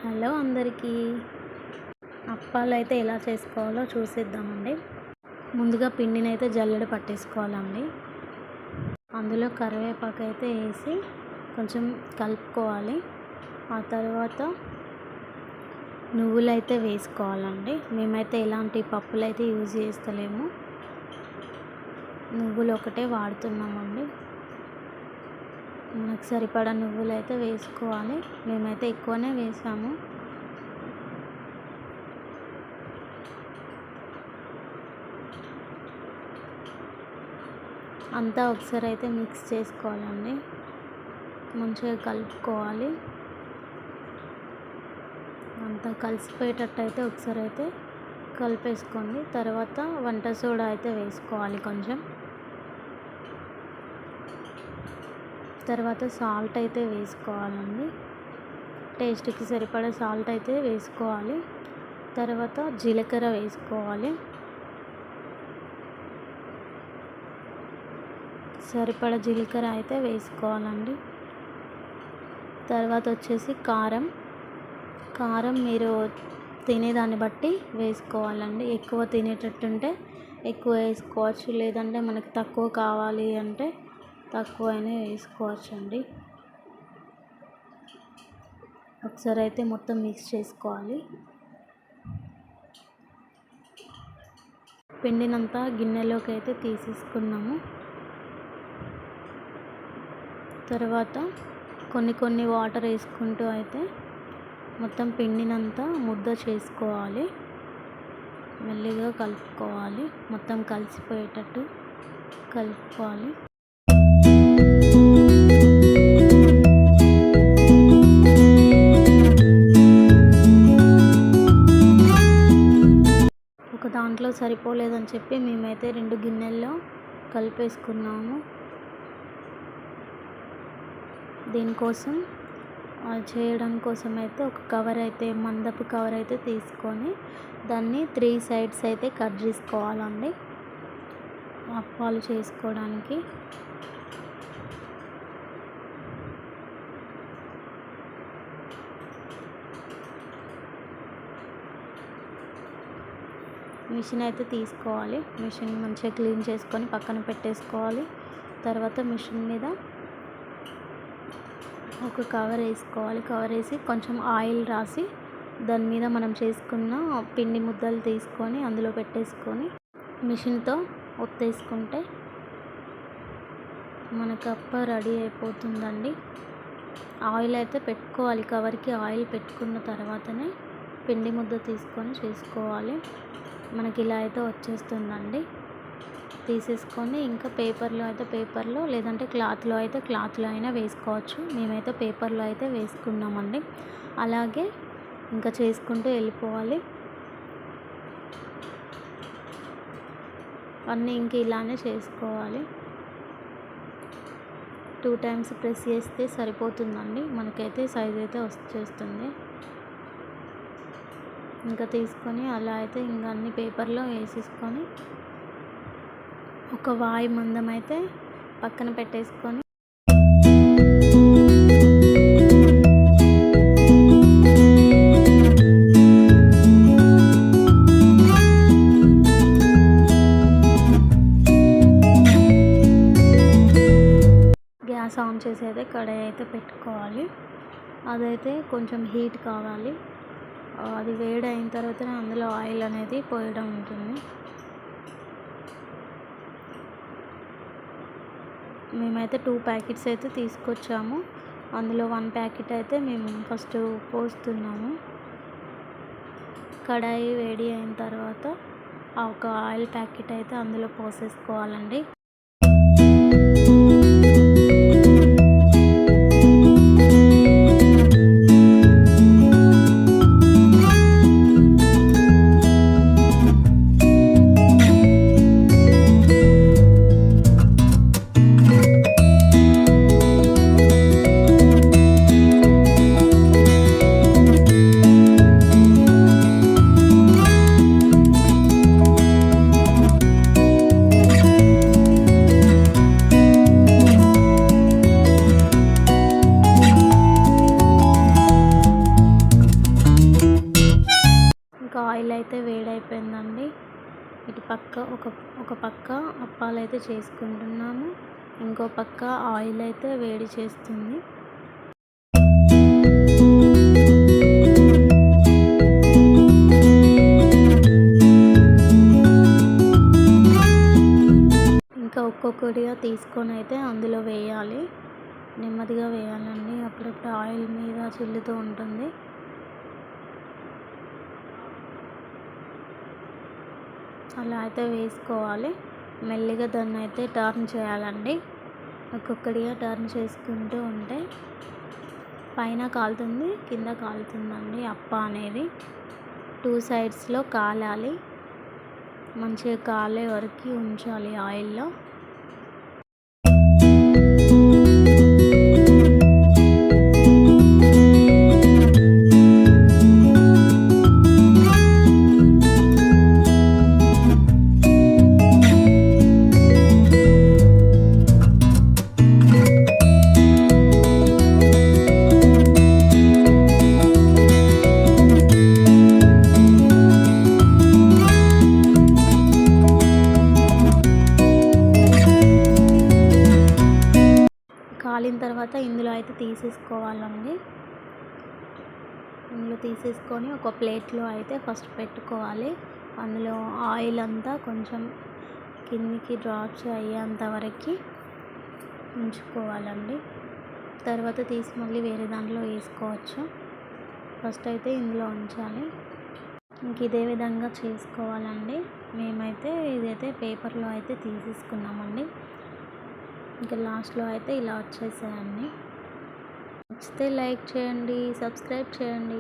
Hello అందరికీ. అప్పాలైతే ఎలా చేసుకోవాలో చూసేద్దామండి. ముందుగా పిండినైతే జల్లెడ పట్టేసుకోవాలండి. అందులో కరివేపాకు అయితే వేసి కొంచెం కలుపుకోవాలి. ఆ తర్వాత నువ్వులైతే వేసుకోవాలండి. మేమైతే ఎలాంటి పప్పులైతే యూజ్ చేస్తలేము, నువ్వులు ఒకటే వాడుతున్నామండి. మనకు సరిపడా నువ్వులైతే వేసుకోవాలి. మేమైతే ఎక్కువనే వేసాము. అంతా ఒకసారి అయితే మిక్స్ చేసుకోవాలండి. మంచిగా కలుపుకోవాలి. అంతా కలిసిపోయేటట్టు అయితే ఒకసారి అయితే కలిపేసుకోండి. తర్వాత వంట సోడా అయితే వేసుకోవాలి కొంచెం. తర్వాత సాల్ట్ అయితే వేసుకోవాలండి. టేస్ట్కి సరిపడా సాల్ట్ అయితే వేసుకోవాలి. తర్వాత జీలకర్ర వేసుకోవాలి. సరిపడా జీలకర్ర అయితే వేసుకోవాలండి. తర్వాత వచ్చేసి కారం మీరు తినేదాన్ని బట్టి వేసుకోవాలండి. ఎక్కువ తినేటట్టుంటే ఎక్కువ వేసుకోవచ్చు, లేదంటే మనకు తక్కువ కావాలి అంటే తక్కువైనా వేసుకోవచ్చండి. ఒకసారి అయితే మొత్తం మిక్స్ చేసుకోవాలి. పిండినంతా గిన్నెలోకి అయితే తీసేసుకున్నాము. తర్వాత కొన్ని వాటర్ వేసుకుంటూ అయితే మొత్తం పిండినంతా ముద్ద చేసుకోవాలి. మెల్లిగా కలుపుకోవాలి. మొత్తం కలిసిపోయేటట్టు కలుపుకోవాలి. ఒక దాంట్లో సరిపోలేదని చెప్పి మేమైతే 2 గిన్నెల్లో కలిపేసుకున్నాము. దీనికోసం చేయడం కోసం అయితే ఒక కవర్ అయితే మందపు కవర్ అయితే తీసుకొని దాన్ని 3 సైడ్స్ అయితే కట్ చేసుకోవాలండి అప్పాలు చేసుకోవడానికి. మిషన్ అయితే తీసుకోవాలి. మిషన్ మంచిగా క్లీన్ చేసుకొని పక్కన పెట్టేసుకోవాలి. తర్వాత మిషన్ మీద ఒక కవర్ వేసుకోవాలి. కవర్ వేసి కొంచెం ఆయిల్ రాసి దాని మీద మనం చేసుకున్న పిండి ముద్దలు తీసుకొని అందులో పెట్టేసుకొని మిషన్తో ఒత్తేసుకుంటే మనకు అప్ప రెడీ అయిపోతుందండి. ఆయిల్ అయితే పెట్టుకోవాలి. కవర్కి ఆయిల్ పెట్టుకున్న తర్వాతనే పిండి ముద్ద తీసుకొని చేసుకోవాలి. మనకి ఇలా అయితే వచ్చేస్తుందండి. తీసేసుకొని ఇంకా పేపర్లో లేదంటే క్లాత్లో అయినా వేసుకోవచ్చు. మేమైతే పేపర్లో అయితే వేసుకున్నామండి. అలాగే ఇంకా చేసుకుంటూ వెళ్ళిపోవాలి. అన్నీ ఇంక ఇలానే చేసుకోవాలి. 2 టైమ్స్ ప్రెస్ చేస్తే సరిపోతుందండి. మనకైతే సైజ్ అయితే వచ్చేస్తుంది. ఇంకా తీసుకొని అలా అయితే ఇంకా అన్ని పేపర్లో వేసేసుకొని ఒక వాయి మందం అయితే పక్కన పెట్టేసుకొని గ్యాస్ ఆన్ చేసి అయితే కడాయి అయితే పెట్టుకోవాలి. అదైతే కొంచెం హీట్ కావాలి. అది వేడి అయిన తర్వాతనే అందులో ఆయిల్ అనేది పోయడం ఉంటుంది. మేమైతే 2 ప్యాకెట్స్ అయితే తీసుకొచ్చాము. అందులో 1 ప్యాకెట్ అయితే మేము ఫస్ట్ పోస్తున్నాము. కడాయి వేడి అయిన తర్వాత ఒక ఆయిల్ ప్యాకెట్ అయితే అందులో పోసేసుకోవాలండి. ఆయిల్ అయితే వేడైపోయిందండి. ఇటు పక్క ఒక పక్క అప్పాలైతే చేసుకుంటున్నాము. ఇంకో పక్క ఆయిల్ అయితే వేడి చేస్తుంది. ఇంకా ఒక్కొక్కటిగా తీసుకొని అయితే అందులో వేయాలి. నెమ్మదిగా వేయాలండి, అప్పుడప్పుడు ఆయిల్ మీద చిల్లుతూ ఉంటుంది. అలా అయితే వేసుకోవాలి. మెల్లిగా దాన్ని అయితే టర్న్ చేయాలండి. ఒక్కొక్కటిగా టర్న్ చేసుకుంటూ ఉంటే పైన కాలుతుంది, కింద కాలుతుందండి. అప్ప అనేది 2 సైడ్స్లో కాలాలి. మంచిగా కాలే వరకు ఉంచాలి ఆయిల్లో. కాలిన తర్వాత ఇందులో అయితే తీసేసుకోవాలండి. ఇందులో తీసేసుకొని ఒక ప్లేట్లో అయితే ఫస్ట్ పెట్టుకోవాలి. అందులో ఆయిల్ అంతా కొంచెం కిందికి డ్రాప్స్ అయ్యేంత వరకు ఉంచుకోవాలండి. తర్వాత తీసి మళ్ళీ వేరే దాంట్లో వేసుకోవచ్చు. ఫస్ట్ అయితే ఇందులో ఉంచాలి. ఇంక ఇదే విధంగా చేసుకోవాలండి. మేమైతే ఇదైతే పేపర్లో అయితే తీసేసుకున్నామండి. ఇంకా లాస్ట్లో అయితే ఇలా వచ్చేసాయండి. నచ్చితే లైక్ చేయండి, సబ్స్క్రైబ్ చేయండి.